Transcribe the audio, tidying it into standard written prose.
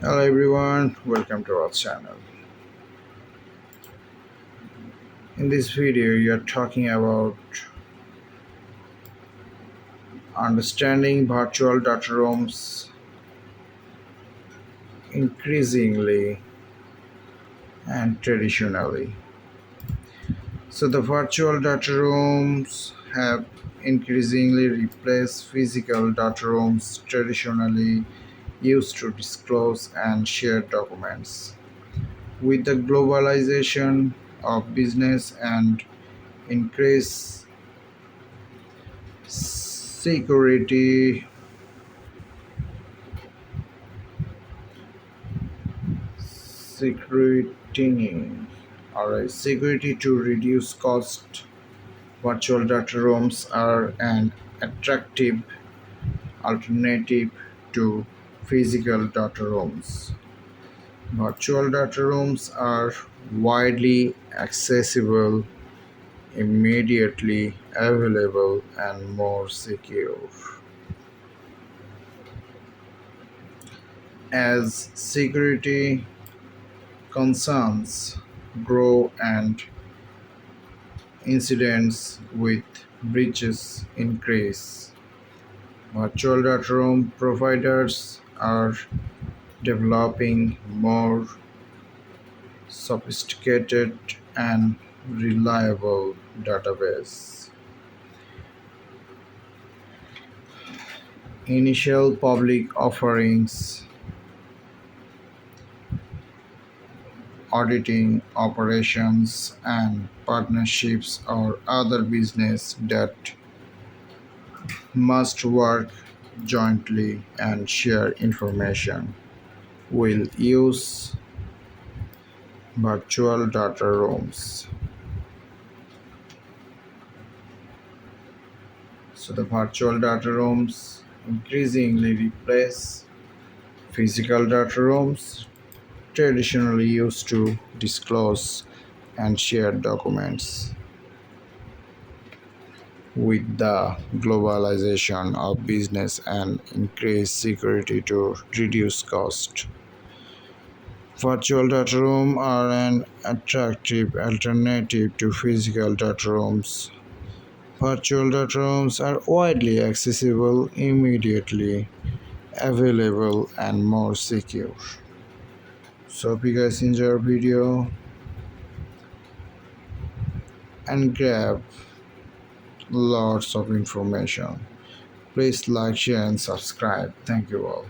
Hello everyone, welcome to our channel. In this video, you are talking about understanding virtual data rooms increasingly and traditionally. So, the virtual data rooms have increasingly replaced physical data rooms traditionally used to disclose and share documents. With the globalization of business and increased security scrutiny security to reduce cost. Virtual data rooms are an attractive alternative to physical data rooms. Virtual data rooms are widely accessible, immediately available, and more secure. As security concerns grow and incidents with breaches increase, virtual data room providers are developing more sophisticated and reliable database. Initial public offerings, auditing operations, and partnerships or other business that must work jointly and share information will use virtual data rooms. So the virtual data rooms increasingly replace physical data rooms traditionally used to disclose and share documents. With the globalization of business and increased security to reduce cost, virtual data rooms are an attractive alternative to physical data rooms. Virtual data rooms are widely accessible, immediately available, and more secure. So, if you guys enjoy our video and grab lots of information, please like, share, and subscribe. Thank you all.